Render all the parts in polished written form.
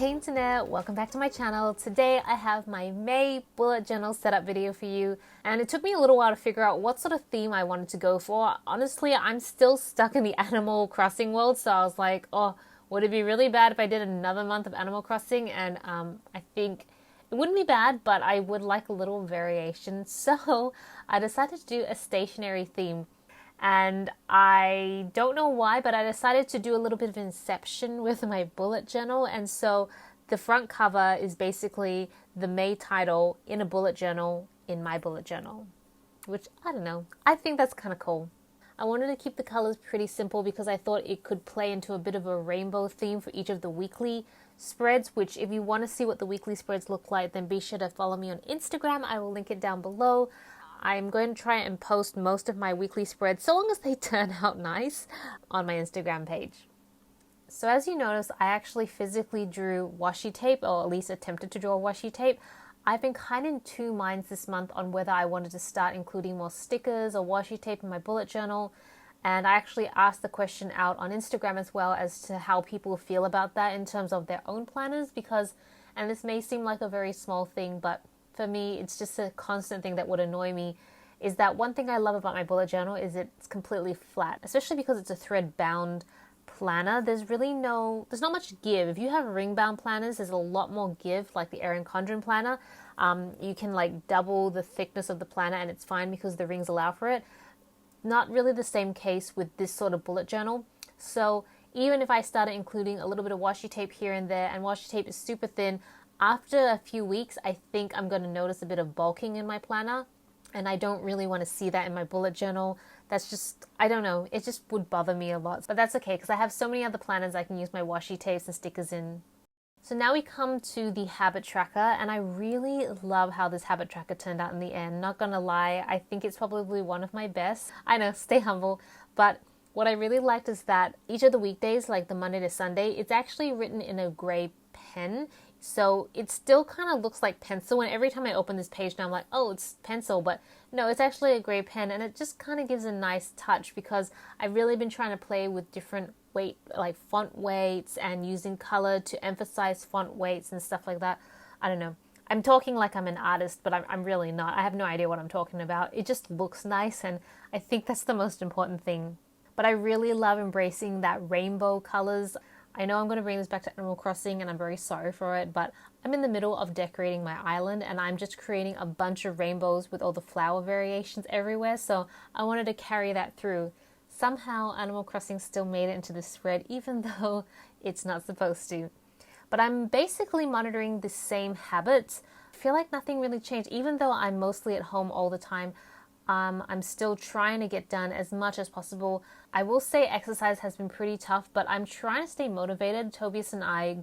Hey internet, welcome back to my channel. Today I have my May bullet journal setup video for you, and it took me a little while to figure out what sort of theme I wanted to go for. Honestly, I'm still stuck in the Animal Crossing world, so I was like, oh, would it be really bad if I did another month of Animal Crossing? And I think it wouldn't be bad, but I would like a little variation. So I decided to do a stationery theme. And I don't know why, but I decided to do a little bit of inception with my bullet journal. And so the front cover is basically the May title in a bullet journal in my bullet journal, which I don't know. I think that's kind of cool. I wanted to keep the colors pretty simple because I thought it could play into a bit of a rainbow theme for each of the weekly spreads, which if you want to see what the weekly spreads look like, then be sure to follow me on Instagram. I will link it down below. I'm going to try and post most of my weekly spreads, so long as they turn out nice, on my Instagram page. So as you notice, I actually physically drew washi tape, or at least attempted to draw washi tape. I've been kind of in two minds this month on whether I wanted to start including more stickers or washi tape in my bullet journal. And I actually asked the question out on Instagram as well as to how people feel about that in terms of their own planners, because, and this may seem like a very small thing, but for me, it's just a constant thing that would annoy me, is that one thing I love about my bullet journal is it's completely flat, especially because it's a thread bound planner. There's not much give. If you have ring bound planners, there's a lot more give, like the Erin Condren planner. You can like double the thickness of the planner and it's fine because the rings allow for it. Not really the same case with this sort of bullet journal. So even if I started including a little bit of washi tape here and there, and washi tape is super thin, after a few weeks, I think I'm going to notice a bit of bulking in my planner, and I don't really want to see that in my bullet journal. That's just, I don't know, it just would bother me a lot. But that's okay, because I have so many other planners I can use my washi tapes and stickers in. So now we come to the habit tracker, and I really love how this habit tracker turned out in the end. Not gonna lie, I think it's probably one of my best. I know, stay humble, but what I really liked is that each of the weekdays, like the Monday to Sunday, it's actually written in a gray pen. So it still kind of looks like pencil, and every time I open this page now I'm like, oh, it's pencil, but no, it's actually a gray pen, and it just kind of gives a nice touch because I've really been trying to play with different weight, like font weights, and using color to emphasize font weights and stuff like that. I don't know. I'm talking like I'm an artist, but I'm really not. I have no idea what I'm talking about. It just looks nice, and I think that's the most important thing. But I really love embracing that rainbow colors. I know I'm going to bring this back to Animal Crossing and I'm very sorry for it, but I'm in the middle of decorating my island and I'm just creating a bunch of rainbows with all the flower variations everywhere, so I wanted to carry that through. Somehow Animal Crossing still made it into this spread even though it's not supposed to. But I'm basically monitoring the same habits. I feel like nothing really changed, even though I'm mostly at home all the time. I'm still trying to get done as much as possible. I will say exercise has been pretty tough, but I'm trying to stay motivated. Tobias and I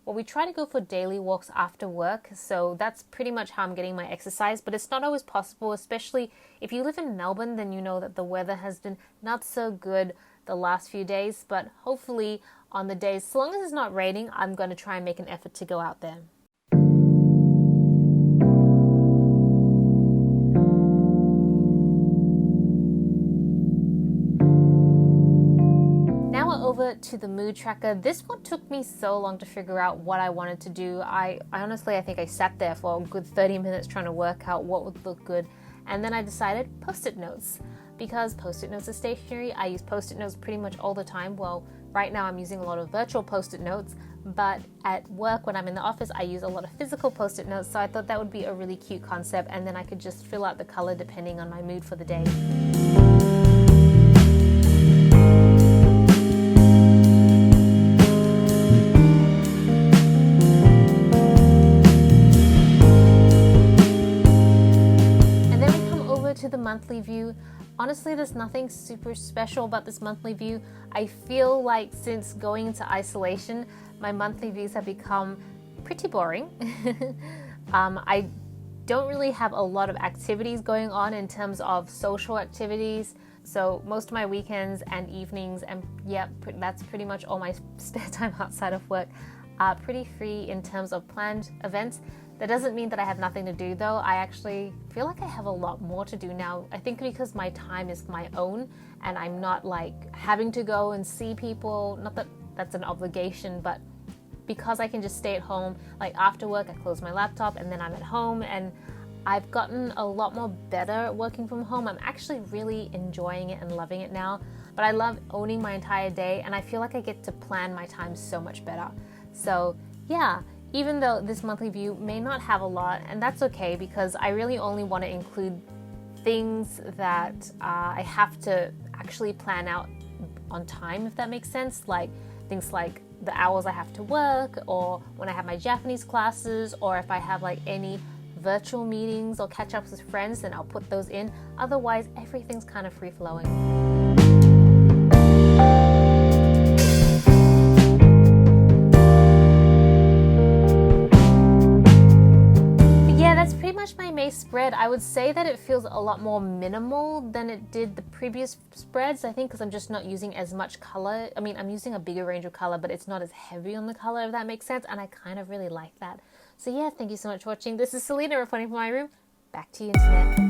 we try to go for daily walks after work, so that's pretty much how I'm getting my exercise, but it's not always possible, especially if you live in Melbourne, then you know that the weather has been not so good the last few days, but hopefully on the days, so long as it's not raining, I'm going to try and make an effort to go out there. Over to the mood tracker. This one took me so long to figure out what I wanted to do. I honestly, I think I sat there for a good 30 minutes trying to work out what would look good, and then I decided post-it notes. Because post-it notes are stationary, I use post-it notes pretty much all the time. Well, right now I'm using a lot of virtual post-it notes, but at work when I'm in the office I use a lot of physical post-it notes, so I thought that would be a really cute concept, and then I could just fill out the color depending on my mood for the day. To the monthly view. Honestly, there's nothing super special about this monthly view. I feel like since going into isolation, my monthly views have become pretty boring. I don't really have a lot of activities going on in terms of social activities. So most of my weekends and evenings, and yeah, that's pretty much all my spare time outside of work, are pretty free in terms of planned events. That doesn't mean that I have nothing to do though. I actually feel like I have a lot more to do now. I think because my time is my own and I'm not like having to go and see people. Not that that's an obligation, but because I can just stay at home, like after work I close my laptop and then I'm at home, and I've gotten a lot more better at working from home. I'm actually really enjoying it and loving it now, but I love owning my entire day, and I feel like I get to plan my time so much better. So yeah, even though this monthly view may not have a lot, and that's okay, because I really only want to include things that I have to actually plan out on time, if that makes sense, like things like the hours I have to work, or when I have my Japanese classes, or if I have like any virtual meetings or catch-ups with friends, then I'll put those in. Otherwise, everything's kind of free-flowing. But yeah, that's pretty much my May spread. I would say that it feels a lot more minimal than it did the previous spreads, I think, because I'm just not using as much color. I mean, I'm using a bigger range of color, but it's not as heavy on the color, if that makes sense, and I kind of really like that. So yeah, thank you so much for watching. This is Celina reporting from my room. Back to you, Internet.